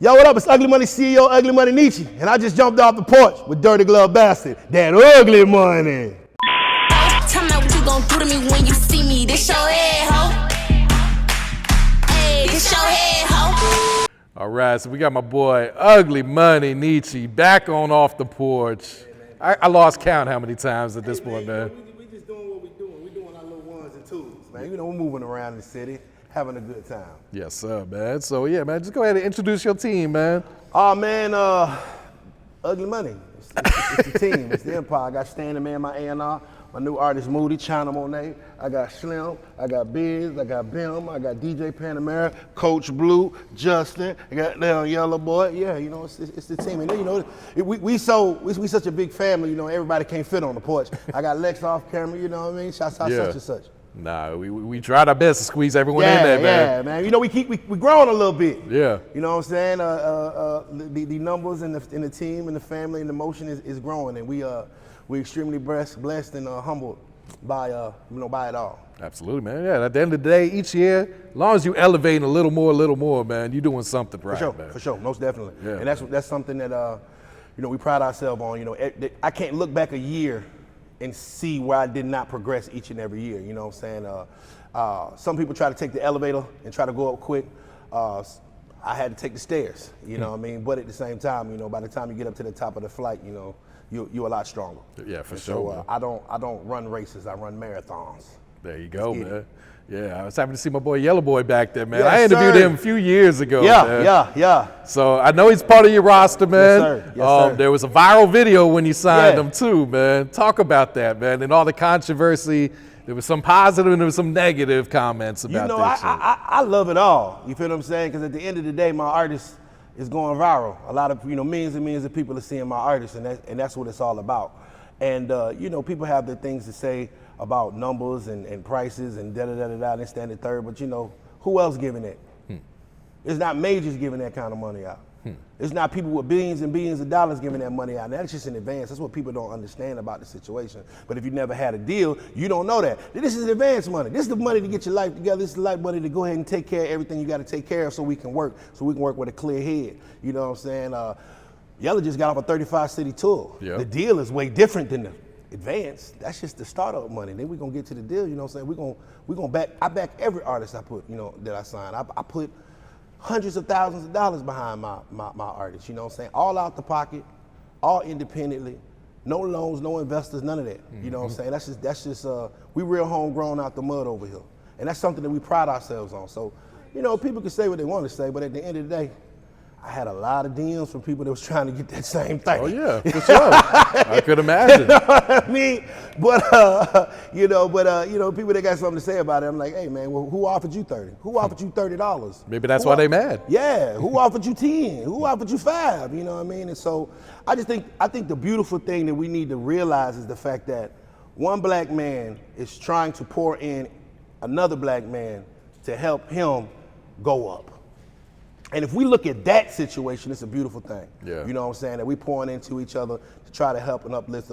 Yo, what up? It's Ugly Money CEO, Ugly Money Nietzsche, and I just jumped off the porch with Dirty Glove Bastard, that ugly money. Tell me what you gon' do to me when you see me. This your head, ho. Hey, this your head, ho. All right, so we got my boy Ugly Money Nietzsche back on off the porch. I lost count how many times at this point, man. We just doing what we doing. We doing our little ones and twos, man. You know, we're moving around the city, having a good time. Yes, sir, man. So yeah, man, just go ahead and introduce your team, man. Oh man, Ugly Money. It's the team. It's the empire. I got Standing Man, my A&R. My new artist Moody, China Monet. I got Slim. I got Biz. I got Bim. I got DJ Panamera, Coach Blue, Justin. I got YelloBoy. Yeah, you know, it's the team. And you know, we such a big family. You know, everybody can't fit on the porch. I got Lex off camera. You know what I mean? Shouts out such and such. Nah, we tried our best to squeeze everyone in there, man. Yeah, man. You know, we growing a little bit. Yeah. You know what I'm saying? The numbers in the team and the family and the motion is growing, and we're extremely blessed and humbled by by it all. Absolutely, man. Yeah. At the end of the day, each year, as long as you elevating a little more, man, you're doing something right, man. For sure, most definitely. Yeah, and that's something that we pride ourselves on. You know, I can't look back a year and see where I did not progress each and every year. You know what I'm saying? Some people try to take the elevator and try to go up quick. I had to take the stairs, you know what I mean? But at the same time, you know, by the time you get up to the top of the flight, you know, you're a lot stronger. Yeah, for So sure. I don't run races, I run marathons. There you go, man. Yeah, I was happy to see my boy YelloBoy back there, man. Yes, I interviewed sir. him a few years ago. Yeah, yeah. So I know he's part of your roster, man. Yes, sir. Yes, sir. There was a viral video when you signed him too, man. Talk about that, man, and all the controversy. There was some positive and there was some negative comments about that. You know, this. I love it all. You feel what I'm saying? Because at the end of the day, my artist is going viral. A lot of, millions and millions of people are seeing my artist, and that's what it's all about. And, people have their things to say about numbers and prices and da-da-da-da-da, and this, that, and the third, but, who else giving it? It's not majors giving that kind of money out. It's not people with billions and billions of dollars giving that money out. And that's just in advance. That's what people don't understand about the situation. But if you never had a deal, you don't know that. This is advance money. This is the money to get your life together. This is the life money to go ahead and take care of everything you got to take care of so we can work with a clear head. You know what I'm saying? Yellow just got off a 35-city tour. Yep. The deal is way different than the advance. That's just the startup money. Then we're going to get to the deal, you know what I'm saying? We're going to I back every artist I put, that I sign. I put hundreds of thousands of dollars behind my artists, you know what I'm saying? All out the pocket, all independently, no loans, no investors, none of that. You know what I'm saying? That's just we real homegrown out the mud over here. And that's something that we pride ourselves on. So, people can say what they want to say, but at the end of the day, I had a lot of DMs from people that was trying to get that same thing. Oh yeah, for sure. I could imagine. You know what I mean? But people that got something to say about it, I'm like, hey man, well, who offered you 30? Who offered you $30? Maybe that's why they mad. Yeah. Who offered you 10? Who offered you 5? You know what I mean? And so I think the beautiful thing that we need to realize is the fact that one black man is trying to pour in another black man to help him go up. And if we look at that situation, it's a beautiful thing. Yeah. You know what I'm saying? That we pouring into each other to try to help and uplift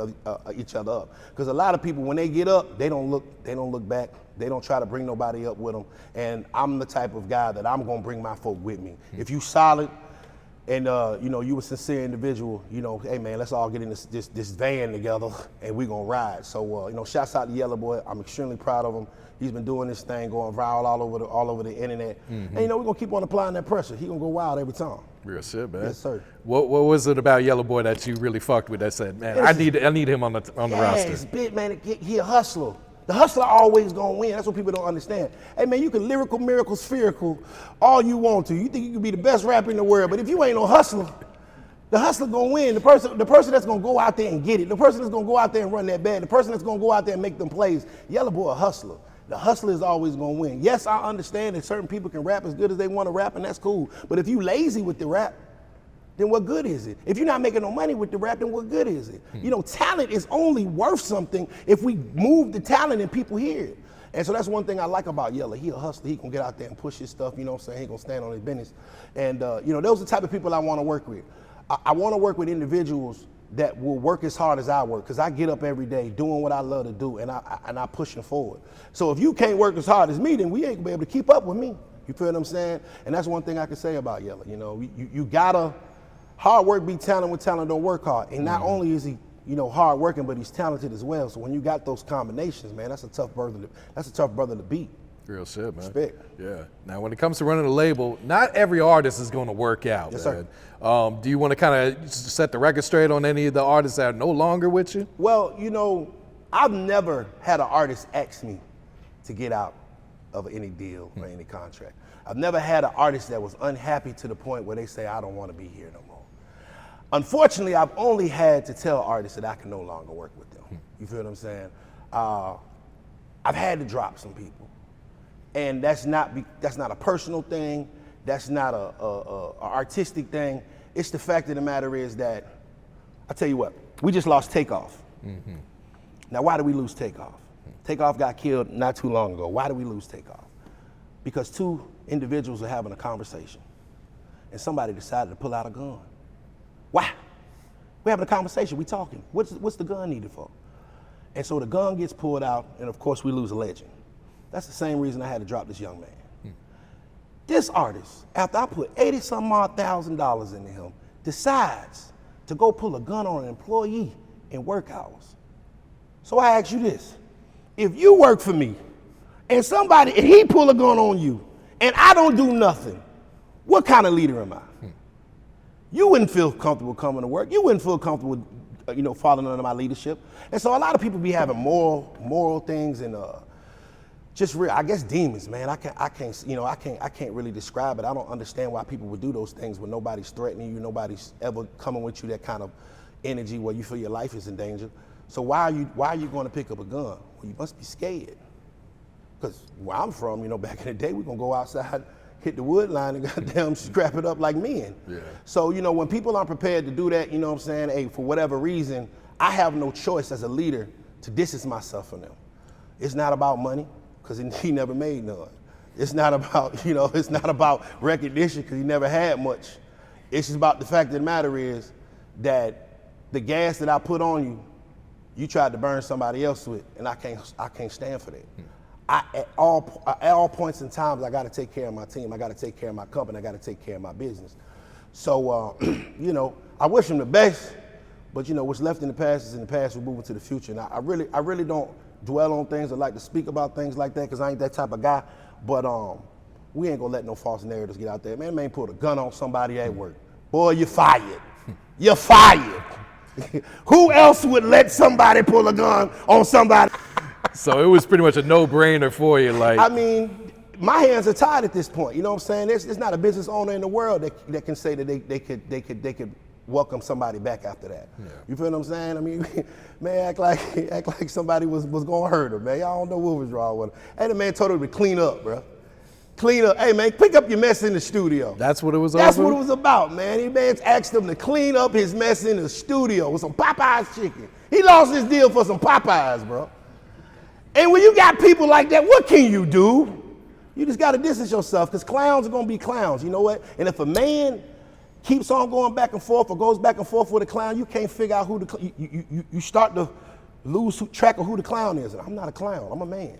each other up. Because a lot of people, when they get up, they don't look back. They don't try to bring nobody up with them. And I'm the type of guy that I'm gonna bring my folk with me. If you solid and you a sincere individual, hey man, let's all get in this van together and we gonna ride. So shouts out to YelloBoy. I'm extremely proud of him. He's been doing this thing, going viral all over the internet. And we're gonna keep on applying that pressure. He gonna go wild every time. Real shit, man. Yes, sir. What was it about YelloBoy that you really fucked with that said, man, I need him on the roster? It's big, man. He a hustler. The hustler always gonna win. That's what people don't understand. Hey man, you can lyrical, miracle, spherical, all you want to. You think you can be the best rapper in the world, but if you ain't no hustler, the hustler gonna win. The person that's gonna go out there and get it, the person that's gonna go out there and run that bad, the person that's gonna go out there and make them plays. YelloBoy a hustler. The hustler is always gonna win. Yes, I understand that certain people can rap as good as they wanna rap, and that's cool. But if you lazy with the rap, then what good is it? If you're not making no money with the rap, then what good is it? Talent is only worth something if we move the talent and people hear it. And so that's one thing I like about Yellow. He a hustler. He can get out there and push his stuff, you know what I'm saying? He gonna stand on his business. And, those are the type of people I wanna work with. I wanna work with individuals that will work as hard as I work, because I get up every day doing what I love to do, and I pushing forward. So if you can't work as hard as me, then we ain't gonna be able to keep up with me. You feel what I'm saying? And that's one thing I can say about Yellow. You know, you gotta, hard work beat talent when talent don't work hard. And not only is he, you know, hard working, but he's talented as well. So when you got those combinations, man, that's a tough brother to beat. Real shit, man. Respect. Yeah. Now, when it comes to running a label, not every artist is going to work out, Yes, man. sir. Do you want to kind of set the record straight on any of the artists that are no longer with you? Well, you know, I've never had an artist ask me to get out of any deal or any contract. I've never had an artist that was unhappy to the point where they say, I don't want to be here no more. Unfortunately, I've only had to tell artists that I can no longer work with them. You feel what I'm saying? I've had to drop some people. And that's not a personal thing. That's not a artistic thing. It's the fact of the matter is that, I tell you what, we just lost Takeoff. Now, why did we lose Takeoff? Takeoff got killed not too long ago. Why did we lose Takeoff? Because two individuals were having a conversation and somebody decided to pull out a gun. Why? We're having a conversation, we talking. What's the gun needed for? And so the gun gets pulled out and of course we lose a legend. That's the same reason I had to drop this young man. This artist, after I put $80,000 into him, decides to go pull a gun on an employee in work hours. So I ask you this, if you work for me and he pull a gun on you and I don't do nothing, what kind of leader am I? You wouldn't feel comfortable coming to work. You wouldn't feel comfortable, you know, following under my leadership. And so a lot of people be having moral things and just real, I guess, demons, man. I can't really describe it. I don't understand why people would do those things when nobody's threatening you, nobody's ever coming with you that kind of energy where you feel your life is in danger. So why are you going to pick up a gun? Well, you must be scared. Because where I'm from, you know, back in the day, we're going to go outside, hit the wood line and goddamn scrap it up like men. Yeah. So, you know, when people aren't prepared to do that, you know what I'm saying, hey, for whatever reason, I have no choice as a leader to distance myself from them. It's not about money, because he never made none. It's not about, you know, it's not about recognition, because he never had much. It's just about the fact of the matter is that the gas that I put on you, you tried to burn somebody else with, and I can't stand for that. At all points in time, I got to take care of my team. I got to take care of my company. I got to take care of my business. So, you know, I wish him the best, but you know, what's left in the past is in the past. We're moving to the future. And I really don't dwell on things or like to speak about things like that because I ain't that type of guy. But we ain't gonna let no false narratives get out there. Man pulled a gun on somebody at work. Boy, you're fired. You're fired. Who else would let somebody pull a gun on somebody? So it was pretty much a no-brainer for you, like. I mean, my hands are tied at this point. You know what I'm saying? There's not a business owner in the world that can say that they could welcome somebody back after that. Yeah. You feel what I'm saying? I mean, man, act like somebody was gonna hurt him, man. Y'all don't know what was wrong with him. Hey, the man told him to clean up, bro. Clean up. Hey, man, pick up your mess in the studio. That's what it was. That's what it was about, man. He man asked him to clean up his mess in the studio with some Popeyes chicken. He lost his deal for some Popeyes, bro. And when you got people like that, what can you do? You just got to distance yourself because clowns are going to be clowns. You know what? And if a man keeps on going back and forth or goes back and forth with a clown, you can't figure out who you start to lose track of who the clown is. And I'm not a clown. I'm a man.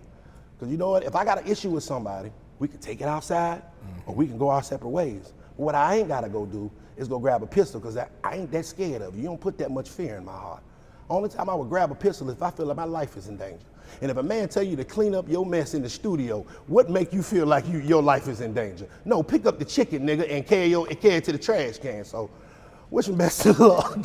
Because you know what? If I got an issue with somebody, we can take it outside or we can go our separate ways. But what I ain't got to go do is go grab a pistol because I ain't that scared of you. You don't put that much fear in my heart. Only time I would grab a pistol is if I feel like my life is in danger. And if a man tell you to clean up your mess in the studio, what make you feel like your life is in danger? No, pick up the chicken, nigga, and carry it to the trash can. So, wish him best of luck.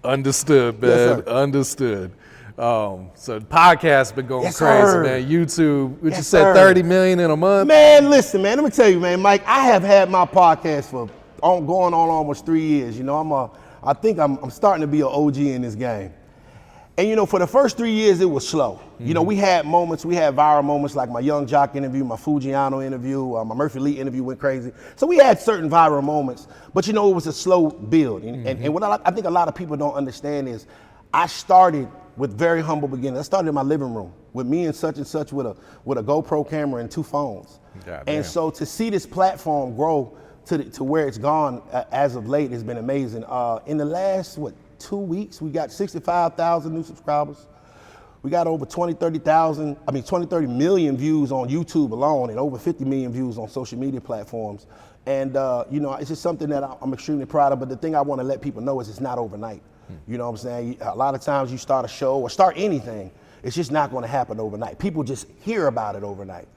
Understood, man. Yes, understood. So the podcast's been going crazy, sir. Man. YouTube, what you said, 30 million in a month? Man, listen, man, let me tell you, man, Mike, I have had my podcast for going on almost 3 years. You know, I think I'm starting to be an OG in this game. And you know, for the first 3 years, it was slow. You know, we had viral moments like my Young Jock interview, my Fujiano interview, my Murphy Lee interview went crazy. So we had certain viral moments, but you know, it was a slow build. And what I think a lot of people don't understand is I started with very humble beginnings. I started in my living room with me and such with a GoPro camera and 2 phones. And so to see this platform grow to where it's gone as of late has been amazing. In the last, 2 weeks, we got 65,000 new subscribers. We got over 30 million views on YouTube alone and over 50 million views on social media platforms. And, it's just something that I'm extremely proud of. But the thing I want to let people know is it's not overnight. You know what I'm saying? A lot of times you start a show or start anything, it's just not going to happen overnight. People just hear about it overnight.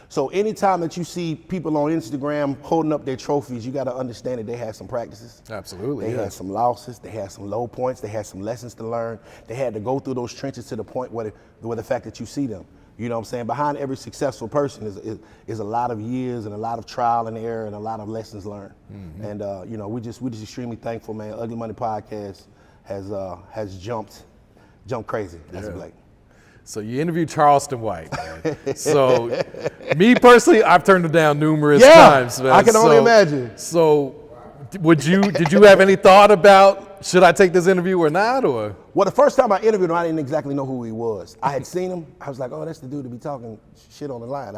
So anytime that you see people on Instagram holding up their trophies, you got to understand that they had some practices. Absolutely. They had some losses. They had some low points. They had some lessons to learn. They had to go through those trenches to the point where the fact that you see them. You know what I'm saying? Behind every successful person is a lot of years and a lot of trial and error and a lot of lessons learned. And we just extremely thankful, man. Ugly Money Podcast has jumped crazy. That's Blake. So you interviewed Charleston White, man. So me personally, I've turned him down numerous times, man. I can only imagine. So did you have any thought about should I take this interview or not? Or well, the first time I interviewed him, I didn't exactly know who he was. I had seen him. I was like, oh, that's the dude to be talking shit on the line.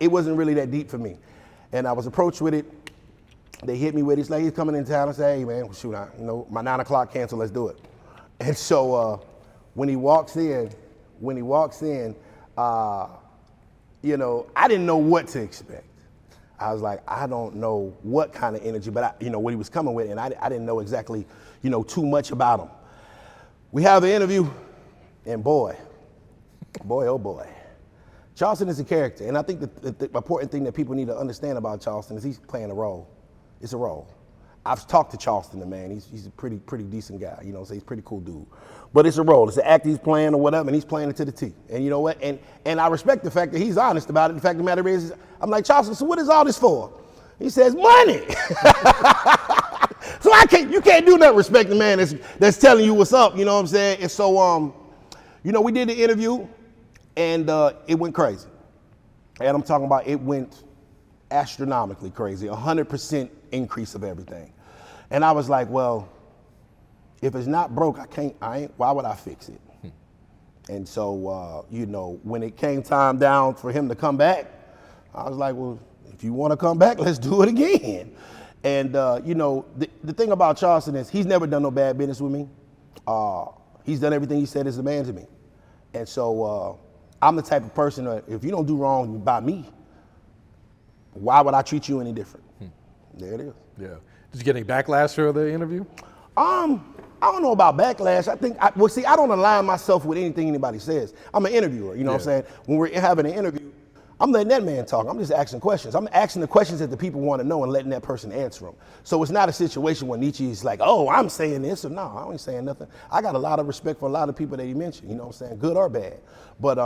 It wasn't really that deep for me. And I was approached with it. They hit me with it. It's like he's coming in town and say, hey, man, shoot, my 9 o'clock cancel, let's do it. And so when he walks in, I didn't know what to expect. I was like, I don't know what kind of energy, but what he was coming with, and I didn't know exactly, too much about him. We have the interview, and boy, oh boy. Charleston is a character, and I think the important thing that people need to understand about Charleston is he's playing a role. It's a role. I've talked to Charleston, the man. He's a pretty decent guy. So he's a pretty cool dude. But it's a role. It's an act he's playing or whatever, and he's playing it to the T. And you know what? And I respect the fact that he's honest about it. The fact of the matter is, I'm like, Charleston, so what is all this for? He says, money. So you can't do nothing respect the man that's telling you what's up. You know what I'm saying? And so, we did the interview, and it went crazy. And I'm talking about it went astronomically crazy, 100% increase of everything. And I was like, well, if it's not broke, why would I fix it? And so, when it came time down for him to come back, I was like, well, if you want to come back, let's do it again. And, the thing about Charleston is he's never done no bad business with me. He's done everything he said is a man to me. And so I'm the type of person that if you don't do wrong by me, why would I treat you any different? There it is. Yeah. Did you get any backlash for the interview? I don't know about backlash. I don't align myself with anything anybody says. I'm an interviewer, you know what I'm saying? When we're having an interview, I'm letting that man talk. I'm just asking questions. I'm asking the questions that the people want to know and letting that person answer them. So it's not a situation where Nietzsche is like, oh, I'm saying this, or no, I ain't saying nothing. I got a lot of respect for a lot of people that he mentioned, you know what I'm saying, good or bad. But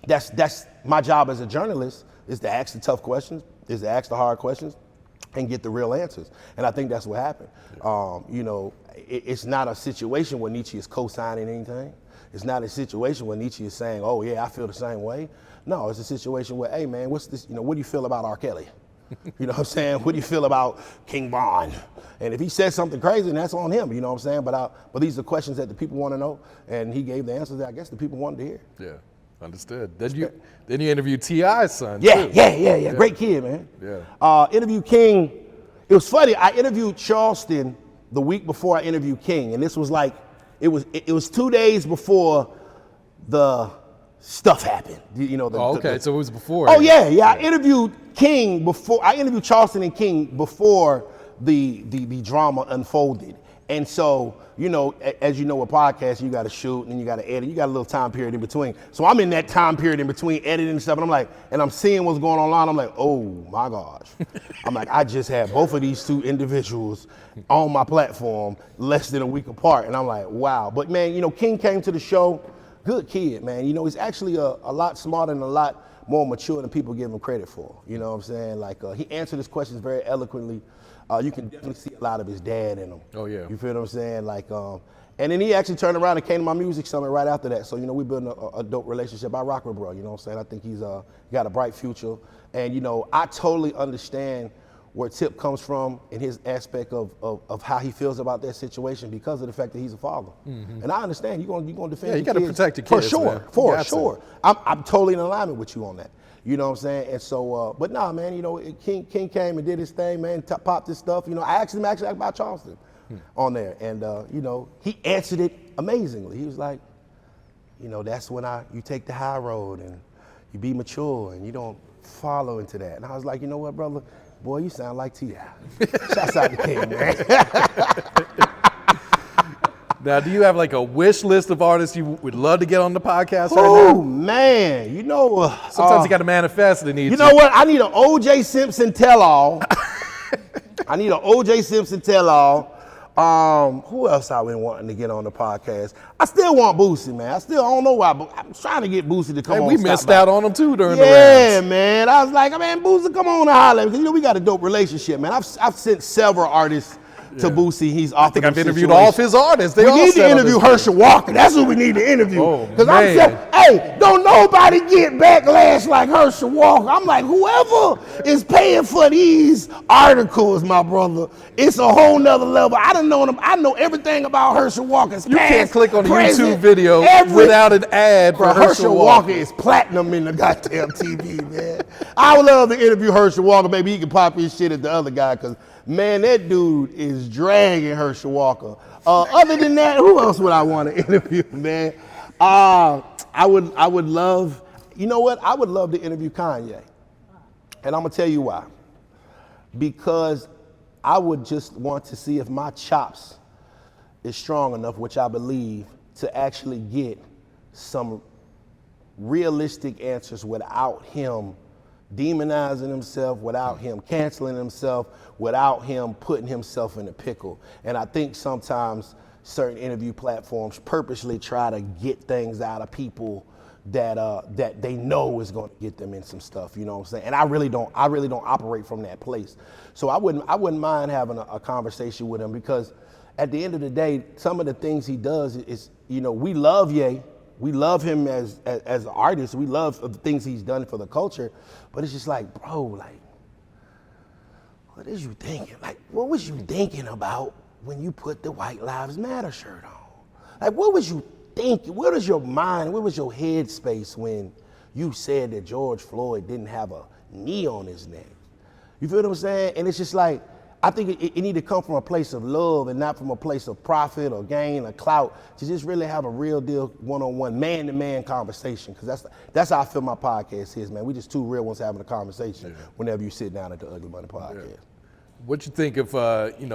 that's my job as a journalist, is to ask the tough questions, is to ask the hard questions, and get the real answers. And I think that's what happened. It's not a situation where Nietzsche is co-signing anything. It's not a situation where Nietzsche is saying, oh yeah, I feel the same way. No, it's a situation where, hey man, what's this, what do you feel about R. Kelly? You know what I'm saying? What do you feel about King Von? And if he says something crazy, then that's on him, you know what I'm saying? But these are questions that the people want to know, and he gave the answers that I guess the people wanted to hear. Yeah, understood. Then you interviewed T.I.'s son, Yeah, too. yeah. Great kid, man. Yeah. Interviewed King. It was funny. I interviewed Charleston the week before I interviewed King, and this was like, it was 2 days before the stuff happened. So it was before. Oh yeah. I interviewed King before. I interviewed Charleston and King before the drama unfolded. And so, as you know, with podcasts, you got to shoot and then you got to edit. You got a little time period in between. So I'm in that time period in between editing and stuff, and I'm like, and I'm seeing what's going on. I'm like, oh my gosh. I'm like, I just had both of these two individuals on my platform less than a week apart, and I'm like, wow. But man, King came to the show, good kid, man. He's actually a lot smarter and a lot more mature than people give him credit for. You know what I'm saying? Like he answered his questions very eloquently. You can definitely see a lot of his dad in him. Oh yeah. You feel what I'm saying? Like, and then he actually turned around and came to my music summit right after that. So we built a dope relationship. I rock with bro. You know what I'm saying? I think he's got a bright future. And I totally understand where Tip comes from in his aspect of how he feels about that situation because of the fact that he's a father. Mm-hmm. And I understand you're gonna defend. Yeah, you got to protect your kids. For sure. I'm totally in alignment with you on that. You know what I'm saying? And so, but nah, man, King came and did his thing, man, popped his stuff. I asked him actually about Charleston on there. And, he answered it amazingly. He was like, you know, that's when you take the high road and you be mature and you don't follow into that. And I was like, you know what, brother? Boy, you sound like T.I. Shouts out to King, man. Now, do you have like a wish list of artists you would love to get on the podcast right Oh, now? man. You know. Sometimes you got to manifest the need. You know what? I need an O.J. Simpson tell-all. I need an O.J. Simpson tell-all. Who else I been wanting to get on the podcast? I still want Boosie, man. I don't know why, but I'm trying to get Boosie to come on. We missed out on him too during the rounds. Yeah, man. I was like, man, Boosie, come on and holler. Because, you know, we got a dope relationship, man. I've sent several artists to Boosie. He's offered. I think I've interviewed all of his artists. We need to interview Herschel Walker. That's who we need to interview. Because I'm saying, hey, don't nobody get backlash like Herschel Walker. I'm like, whoever is paying for these articles, my brother, it's a whole nother level. I don't know them. I know everything about Herschel Walker's You past, can't click on a present, YouTube video without an ad for Herschel Walker is platinum in the goddamn TV, man. I would love to interview Herschel Walker. Maybe he can pop his shit at the other guy, because man, that dude is dragging Herschel Walker. Other than that, who else would I want to interview, man? I would love, you know what? I would love to interview Kanye. And I'm gonna tell you why. Because I would just want to see if my chops is strong enough, which I believe, to actually get some realistic answers without him demonizing himself, without him canceling himself, without him putting himself in a pickle. And I think sometimes certain interview platforms purposely try to get things out of people that they know is going to get them in some stuff, you know what I'm saying? And I really don't operate from that place. So I wouldn't mind having a conversation with him, because at the end of the day, some of the things he does is, you know, we love Ye. We love him as an artist. We love the things he's done for the culture. But it's just like, bro, like, what is you thinking? Like, what was you thinking about when you put the White Lives Matter shirt on? Like, what was you thinking? Where was your mind? Where was your head space when you said that George Floyd didn't have a knee on his neck? You feel what I'm saying? And it's just like, I think it need to come from a place of love and not from a place of profit or gain or clout, to just really have a real deal one-on-one, man-to-man conversation. Because that's how I feel my podcast is, man. We just two real ones having a conversation whenever you sit down at the Ugly Money podcast. Yeah. What you think of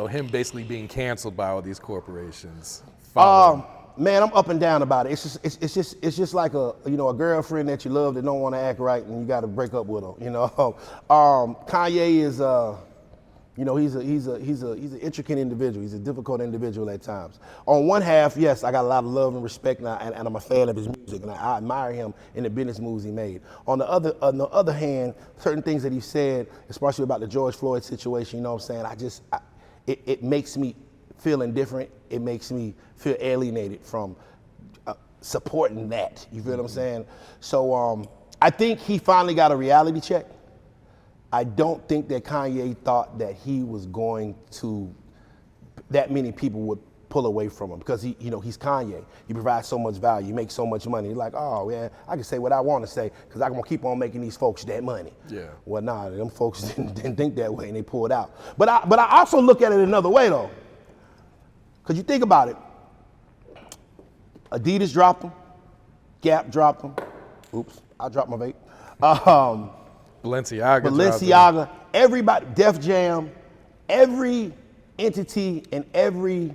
him basically being canceled by all these corporations? Man, I'm up and down about it. It's just like a girlfriend that you love that don't want to act right, and you got to break up with her. You know, Kanye is he's an intricate individual. He's a difficult individual at times. On one half, yes, I got a lot of love and respect, and I'm a fan of his music, and I admire him in the business moves he made. On the other hand, certain things that he said, especially about the George Floyd situation, you know what I'm saying? It makes me feel indifferent. It makes me feel alienated from supporting that. You feel what I'm saying? So I think he finally got a reality check. I don't think that Kanye thought that he was going to, that many people would pull away from him, because he's Kanye. He provides so much value, he makes so much money. He's like, oh yeah, I can say what I want to say, because I'm gonna keep on making these folks that money. Yeah. Well, nah, them folks didn't think that way, and they pulled out. But I also look at it another way though, because you think about it. Adidas dropped them, Gap dropped them. Oops, I dropped my vape. Balenciaga, everybody, Def Jam, every entity and every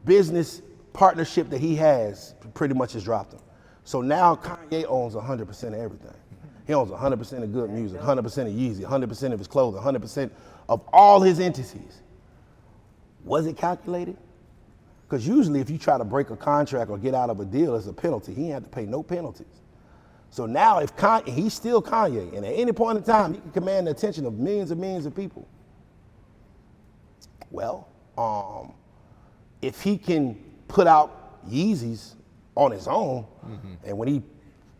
business partnership that he has pretty much has dropped him. So now Kanye owns 100% of everything. He owns 100% of good music, 100% of Yeezy, 100% of his clothing, 100% of all his entities. Was it calculated? Because usually if you try to break a contract or get out of a deal, it's a penalty. He ain't had to pay no penalties. So now if Kanye, he's still Kanye, and at any point in time, he can command the attention of millions and millions of people. Well, if he can put out Yeezys on his own, and when he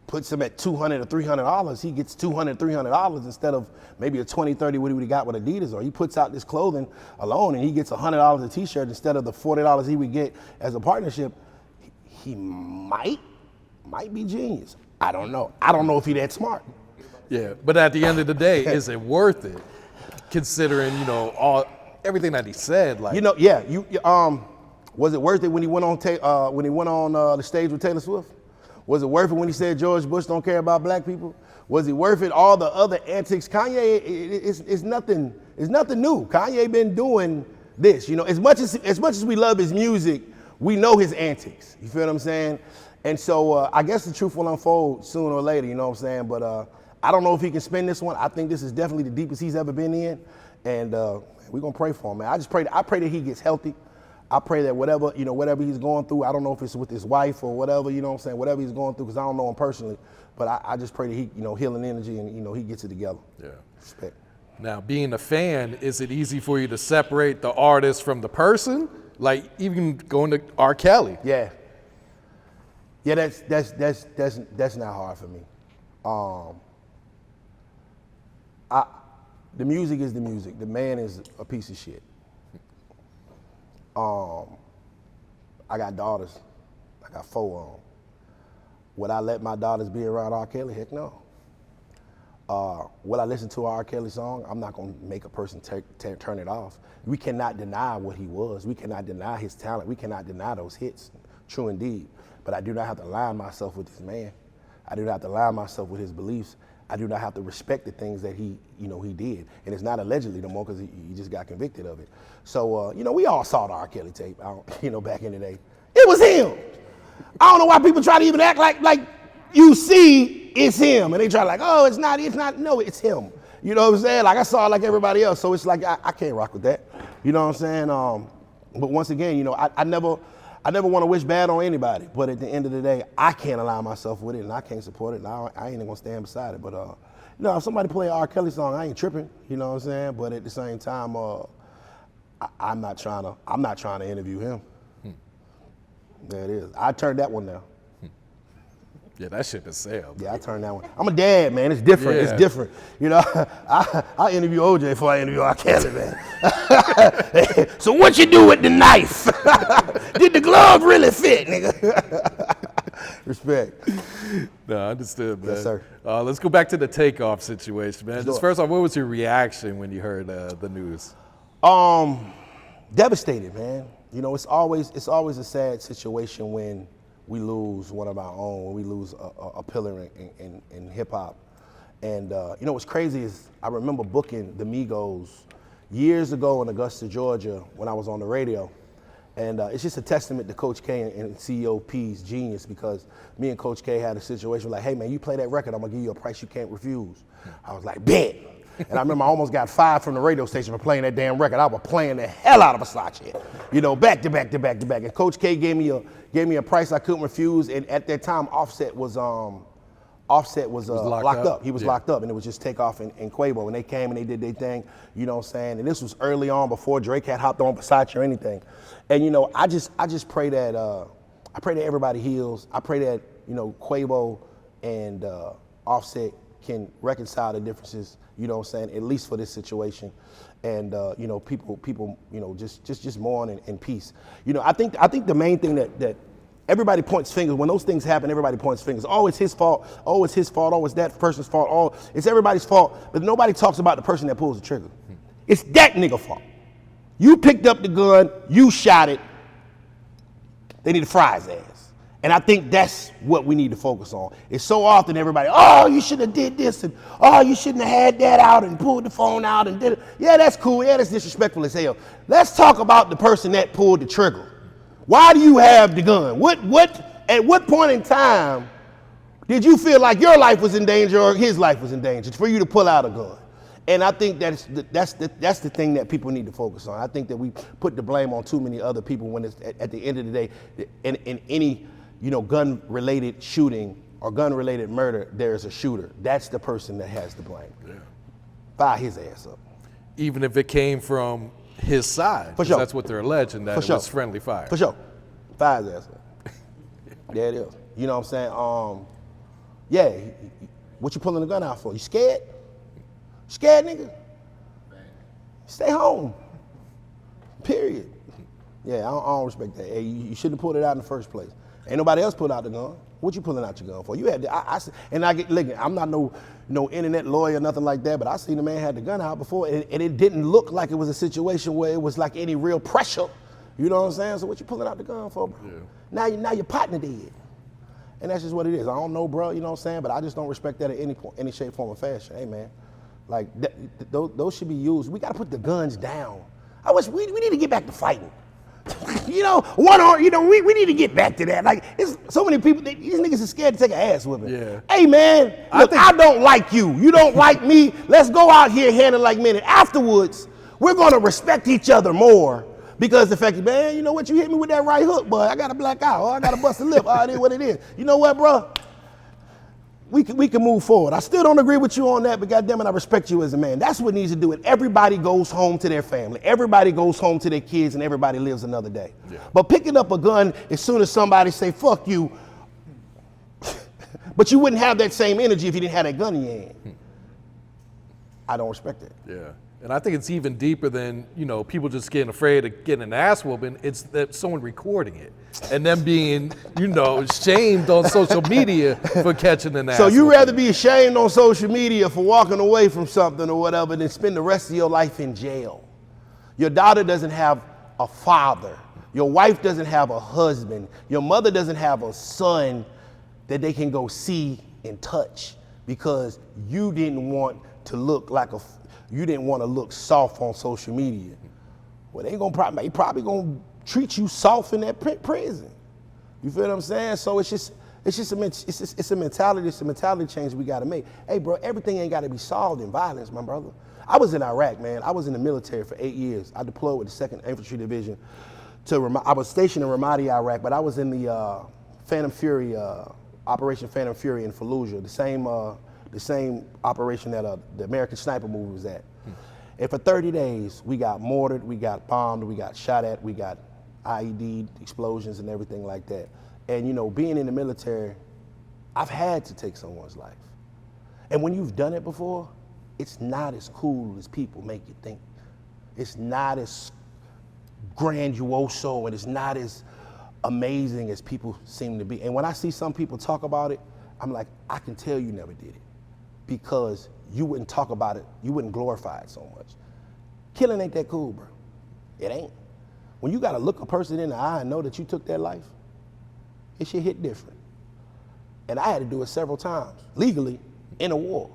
puts them at $200 or $300, he gets $200, $300 instead of maybe a $20, $30 what he would have got with Adidas. Or he puts out this clothing alone and he gets $100 a t-shirt instead of the $40 he would get as a partnership. He might be genius. I don't know. I don't know if he's that smart. Yeah, but at the end of the day, is it worth it? Considering everything that he said, like was it worth it when he went on the stage with Taylor Swift? Was it worth it when he said George Bush don't care about black people? Was it worth it? All the other antics. Kanye is nothing. It's nothing new. Kanye been doing this. You know, as much as we love his music, we know his antics. You feel what I'm saying? And so I guess the truth will unfold sooner or later. You know what I'm saying? But I don't know if he can spin this one. I think this is definitely the deepest he's ever been in, and we're gonna pray for him, man. I pray that he gets healthy. I pray that whatever he's going through, I don't know if it's with his wife or whatever, you know what I'm saying, whatever he's going through, because I don't know him personally, but I just pray that he, healing energy and, he gets it together. Yeah. Respect. Now, being a fan, is it easy for you to separate the artist from the person? Like even going to R. Kelly. Yeah. Yeah, that's not hard for me. The music is the music. The man is a piece of shit. I got daughters. I got 4 of them. Would I let my daughters be around R. Kelly? Heck no. Will I listen to an R. Kelly song? I'm not gonna make a person turn it off. We cannot deny what he was. We cannot deny his talent. We cannot deny those hits. True indeed. But I do not have to align myself with this man. I do not have to align myself with his beliefs. I do not have to respect the things that he did. And it's not allegedly no more because he just got convicted of it. So, we all saw the R. Kelly tape, back in the day. It was him. I don't know why people try to even act like you see it's him. And they try like, oh, it's not. No, it's him. You know what I'm saying? Like I saw it like everybody else. So it's like, I can't rock with that. You know what I'm saying? But once again, I never want to wish bad on anybody, but at the end of the day, I can't align myself with it, and I can't support it, and I ain't even gonna stand beside it. But if somebody play an R. Kelly song, I ain't tripping. You know what I'm saying? But at the same time, I'm not trying to interview him. There it is. I turned that one down. Yeah, that shit is sale. Yeah, I turned that one. I'm a dad, man. It's different. Yeah. It's different. I interview OJ before I interview R. Kelly, man. So what you do with the knife? Did the glove really fit, nigga? Respect. No, understood, man. Yes, sir. Let's go back to the Takeoff situation, man. Just Sure. first off, what was your reaction when you heard the news? Devastated, man. It's always a sad situation when we lose one of our own, when we lose a pillar in hip hop. And what's crazy is I remember booking the Migos years ago in Augusta, Georgia, when I was on the radio. And it's just a testament to Coach K and CEO P's genius, because me and Coach K had a situation like, hey man, you play that record, I'm gonna give you a price you can't refuse. I was like, bet. And I remember I almost got fired from the radio station for playing that damn record. I was playing the hell out of Versace, back to back to back to back. And Coach K gave me a price I couldn't refuse. And at that time, Offset was locked up. He was locked up, and it was just Takeoff and Quavo. And they came and they did their thing, you know what I'm saying? And this was early on, before Drake had hopped on Versace or anything. And I just pray that everybody heals. I pray that Quavo and Offset can reconcile the differences, you know what I'm saying, at least for this situation. And people just mourn in peace. I think the main thing that everybody points fingers. When those things happen, everybody points fingers. Oh, it's his fault. Oh, it's his fault. Oh, it's that person's fault. Oh, it's everybody's fault. But nobody talks about the person that pulls the trigger. It's that nigga fault. You picked up the gun, you shot it. They need to fry his ass. And I think that's what we need to focus on. It's so often everybody, oh, you should have did this, and oh, you shouldn't have had that out and pulled the phone out and did it. Yeah, that's cool. Yeah, that's disrespectful as hell. Let's talk about the person that pulled the trigger. Why do you have the gun? At what point in time did you feel like your life was in danger or his life was in danger for you to pull out a gun? And I think that's the thing that people need to focus on. I think that we put the blame on too many other people when it's at the end of the day, in any gun-related shooting or gun-related murder, there is a shooter. That's the person that has the blame. Yeah. Fire his ass up. Even if it came from his side. For sure. That's what they're alleging, that For it was sure. friendly fire. For sure. Fire his ass up. There it is. You know what I'm saying? What you pulling the gun out for? You scared? Scared, nigga? Stay home. Period. Yeah, I don't respect that. Hey, you shouldn't have pulled it out in the first place. Ain't nobody else pulled out the gun. What you pulling out your gun for? You had I'm not no internet lawyer or nothing like that, but I seen the man had the gun out before, and it didn't look like it was a situation where it was like any real pressure. You know what I'm saying? So what you pulling out the gun for, bro? Yeah. Now your partner dead. And that's just what it is. I don't know, bro, you know what I'm saying? But I just don't respect that at any point, any shape, form, or fashion. Hey, man, like, those should be used. We got to put the guns down. I wish we need to get back to fighting. You know, we need to get back to that. Like, it's so many people, these niggas are scared to take an ass whipping. Yeah. Hey, man, look, I don't like you. You don't like me. Let's go out here handling like men. And afterwards, we're going to respect each other more. Because the fact that, man, you know what, you hit me with that right hook, but I got a black eye, or I got a busted lip, it is what it is. You know what, bro? We can move forward. I still don't agree with you on that, but goddammit, I respect you as a man. That's what needs to do it. Everybody goes home to their family. Everybody goes home to their kids, and everybody lives another day. Yeah. But picking up a gun as soon as somebody say, fuck you, but you wouldn't have that same energy if you didn't have that gun in your hand. I don't respect it. Yeah. And I think it's even deeper than, you know, people just getting afraid of getting an ass whooping. It's that someone recording it and them being, you know, shamed on social media for catching an ass So you whooping. rather be ashamed on social media for walking away from something or whatever than spend the rest of your life in jail. Your daughter doesn't have a father. Your wife doesn't have a husband. Your mother doesn't have a son that they can go see and touch because you didn't want to look like you didn't want to look soft on social media. Well, they probably gonna treat you soft in that prison. You feel what I'm saying? So it's a mentality change we gotta make. Hey, bro, everything ain't gotta be solved in violence, my brother. I was in Iraq, man. I was in the military for 8 years. I deployed with the 2nd Infantry Division I was stationed in Ramadi, Iraq, but I was in the Phantom Fury, Operation Phantom Fury in Fallujah, the same operation that the American Sniper movie was at. And for 30 days, we got mortared, we got bombed, we got shot at, we got IED explosions and everything like that. And you know, being in the military, I've had to take someone's life. And when you've done it before, it's not as cool as people make you think. It's not as grandiose and it's not as amazing as people seem to be. And when I see some people talk about it, I'm like, I can tell you never did it. Because you wouldn't talk about it, you wouldn't glorify it so much. Killing ain't that cool, bro. It ain't. When you gotta look a person in the eye and know that you took their life, it should hit different. And I had to do it several times, legally, in a war.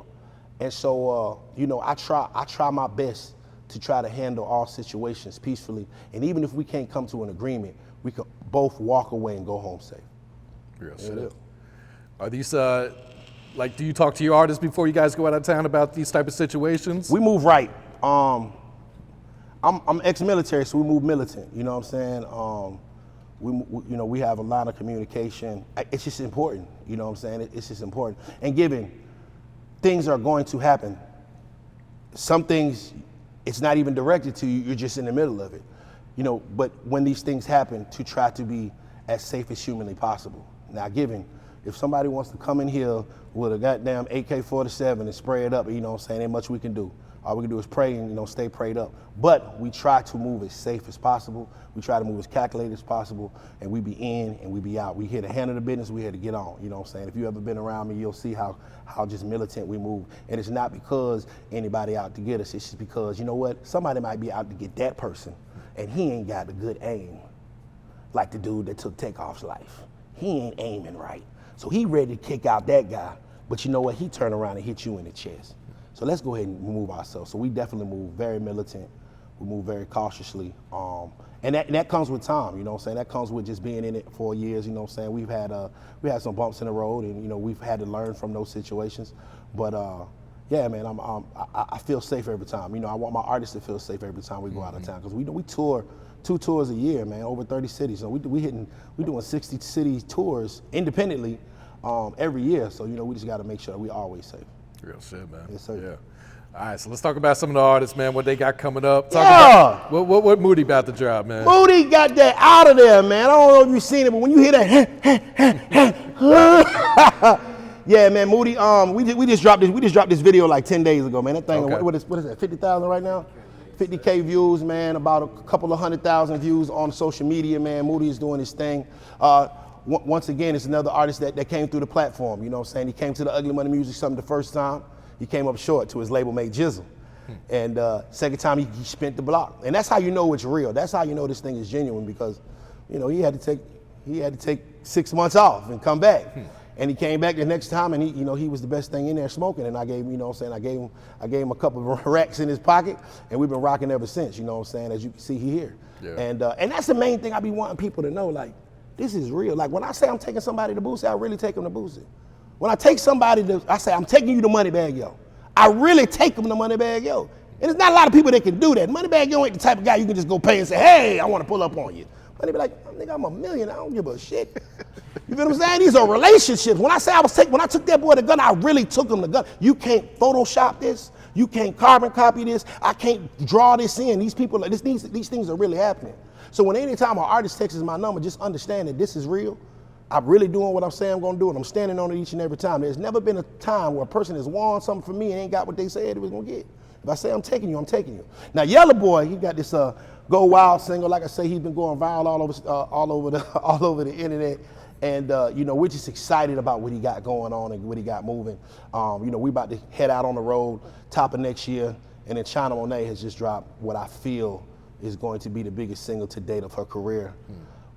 And so, you know, I try my best to try to handle all situations peacefully. And even if we can't come to an agreement, we could both walk away and go home safe. Real shit. Are these, like, do you talk to your artists before you guys go out of town about these type of situations? We move right. I'm ex-military, so we move militant. You know what I'm saying? We have a lot of communication. It's just important. You know what I'm saying? It's just important. And given things are going to happen, some things it's not even directed to you. You're just in the middle of it. You know, but when these things happen, to try to be as safe as humanly possible. Now, given if somebody wants to come in here with a goddamn AK-47 and spray it up, you know what I'm saying, ain't much we can do. All we can do is pray and, you know, stay prayed up. But we try to move as safe as possible. We try to move as calculated as possible, and we be in and we be out. We here to handle the business, we here to get on, you know what I'm saying? If you ever been around me, you'll see how just militant we move. And it's not because anybody out to get us, it's just because, you know what, somebody might be out to get that person, and he ain't got a good aim, like the dude that took Takeoff's life. He ain't aiming right. So he ready to kick out that guy, but you know what? He turned around and hit you in the chest. So let's go ahead and move ourselves. So we definitely move very militant. We move very cautiously. And that comes with time, you know what I'm saying? That comes with just being in it for years, you know what I'm saying? We've had some bumps in the road, and you know, we've had to learn from those situations. But yeah, man, I feel safe every time. You know, I want my artists to feel safe every time we go out of town, because we tour 2 tours a year, man, over 30 cities. So we doing 60 city tours independently every year. So, you know, we just got to make sure that we always safe. Real shit, man. Yes, sir. Yeah. All right, so let's talk about some of the artists, man, what they got coming up. Talk about, what Moody about to drop, man? Moody got that out of there, man. I don't know if you've seen it, but when you hear that, yeah, man, Moody. We just dropped this video like 10 days ago, man. That thing, Okay. what is that? 50,000 right now. 50K views, man. About a couple of 100,000 views on social media, man. Moody is doing his thing. Once again, it's another artist that came through the platform. You know what I'm saying? He came to the Ugly Money Music Summit the first time. He came up short to his label mate Jizzle. And second time he spent the block. And that's how you know it's real. That's how you know this thing is genuine, because, you know, he had to he had to take 6 months off and come back. And he came back the next time, and he was the best thing in there smoking. And I gave him, I gave him a couple of racks in his pocket, and we've been rocking ever since. As you can see, he here. Yeah. And that's the main thing I be wanting people to know. Like, this is real. Like when I say I'm taking somebody to Boosie, I really take them to Boosie. When I take somebody to, I say I'm taking you to Moneybagg Yo. I really take them to Moneybagg Yo. And there's not a lot of people that can do that. Moneybagg Yo ain't the type of guy you can just go pay and say, hey, I want to pull up on you. Money be like, nigga, I'm a million. I don't give a shit. You feel what I'm saying? These are relationships. When I say when I took that boy the gun, I really took him the gun. You can't Photoshop this. You can't carbon copy this. I can't draw this in. These people, these things are really happening. So when anytime an artist texts my number, just understand that this is real. I'm really doing what I'm saying I'm gonna do, and I'm standing on it each and every time. There's never been a time where a person has won something from me and ain't got what they said it was gonna get. If I say I'm taking you, I'm taking you. Now YelloBoy, he got this Go Wild single. Like I say, he's been going viral all over the internet. And we're just excited about what he got going on and what he got moving. We about to head out on the road top of next year, and then China Monet has just dropped what I feel is going to be the biggest single to date of her career.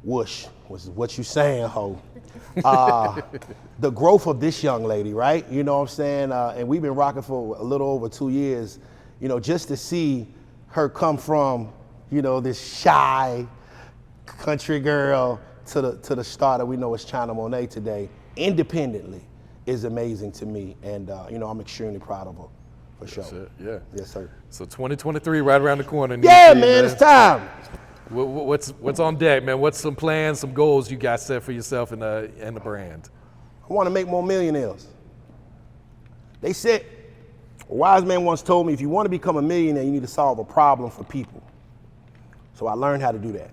Whoosh was what you saying, ho. The growth of this young lady, right? You know what I'm saying? And we've been rocking for a little over 2 years, just to see her come from, this shy country girl to the star that we know as China Monet today, independently, is amazing to me. And, I'm extremely proud of her, for sure. That's it, yeah. Yes, sir. So 2023 right around the corner. Yeah, man, it's time. What's on deck, man? What's some plans, some goals you got set for yourself and the brand? I want to make more millionaires. They said, a wise man once told me, if you want to become a millionaire, you need to solve a problem for people. So I learned how to do that.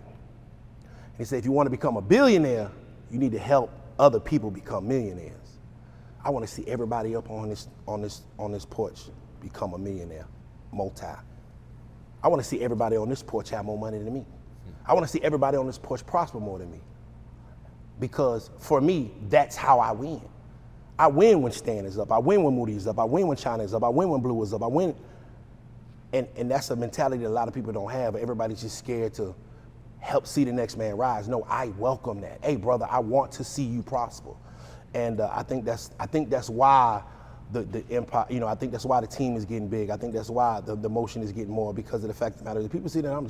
He said, if you want to become a billionaire, you need to help other people become millionaires. I want to see everybody up on this porch become a millionaire, multi. I want to see everybody on this porch have more money than me. I want to see everybody on this porch prosper more than me. Because for me, that's how I win. I win when Stan is up. I win when Moody is up. I win when China is up. I win when Blue is up. I win. And that's a mentality that a lot of people don't have. Everybody's just scared to help see the next man rise. No, I welcome that. Hey, brother, I want to see you prosper. And I think that's why the empire, I think that's why the team is getting big. I think that's why the motion is getting more, because of the fact of the matter is people see that I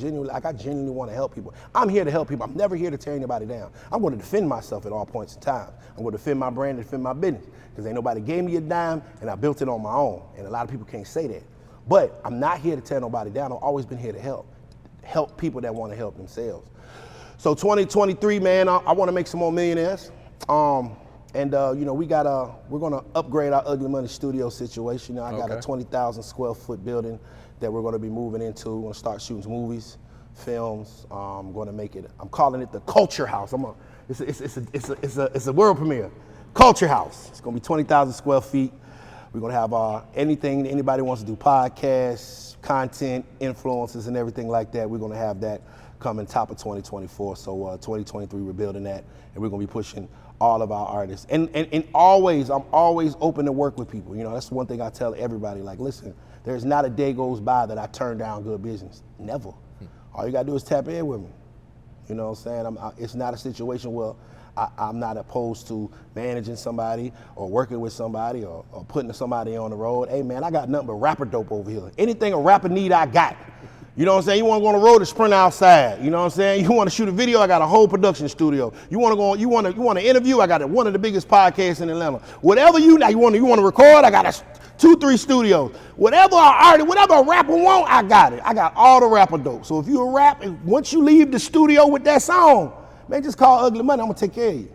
genuinely want to help people. I'm here to help people. I'm never here to tear anybody down. I'm going to defend myself at all points in time. I'm going to defend my brand and defend my business, because ain't nobody gave me a dime and I built it on my own. And a lot of people can't say that. But I'm not here to tear nobody down. I've always been here to help people that want to help themselves. So 2023, man, I want to make some more millionaires. We're gonna upgrade our Ugly Money studio situation. I got a 20,000 square foot building that we're gonna be moving into. We're gonna start shooting movies, films. I'm gonna make it. I'm calling it the Culture House. It's a world premiere. Culture House. It's gonna be 20,000 square feet. We're gonna have anything anybody wants to do, podcasts, content, influences, and everything like that. We're gonna have that coming top of 2024. So 2023, we're building that, and we're gonna be pushing all of our artists. And I'm always open to work with people. That's one thing I tell everybody. Like, listen, there's not a day goes by that I turn down good business. Never. All you gotta do is tap in with me. You know what I'm saying? It's not a situation where I'm not opposed to managing somebody or working with somebody or putting somebody on the road. Hey man, I got nothing but rapper dope over here. Anything a rapper need, I got. You know what I'm saying? You want to go on the road to sprint outside. You know what I'm saying? You want to shoot a video, I got a whole production studio. You want to interview, I got one of the biggest podcasts in Atlanta. Whatever you want to record, I got 2-3 studios. Whatever a rapper want, I got it. I got all the rapper dope. So if you a rap, and once you leave the studio with that song, man, just call Ugly Money. I'm gonna take care of you.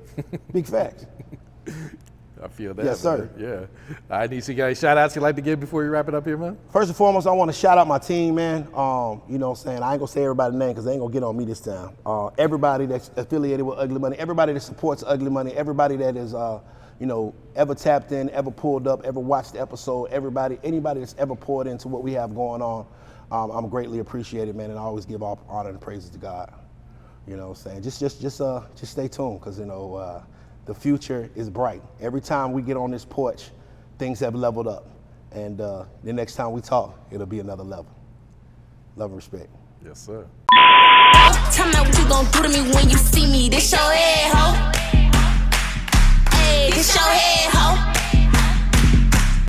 Big facts. I feel that. Yes, sir. Man. Yeah. I need you guys shout outs you'd like to give before you wrap it up here, man. First and foremost, I want to shout out my team, man. You know what I'm saying? I ain't gonna say everybody's name because they ain't gonna get on me this time. Everybody that's affiliated with Ugly Money, everybody that supports Ugly Money, everybody that is ever tapped in, ever pulled up, ever watched the episode, anybody that's ever poured into what we have going on, I'm greatly appreciated, man, and I always give all honor and praises to God. You know what I'm saying? Just stay tuned, because the future is bright. Every time we get on this porch, things have leveled up. And the next time we talk, it'll be another level. Love and respect. Yes, sir. hoe. Tell me what you gon' do to me when you see me. This your head, hoe. Ayy, this your head, hoe.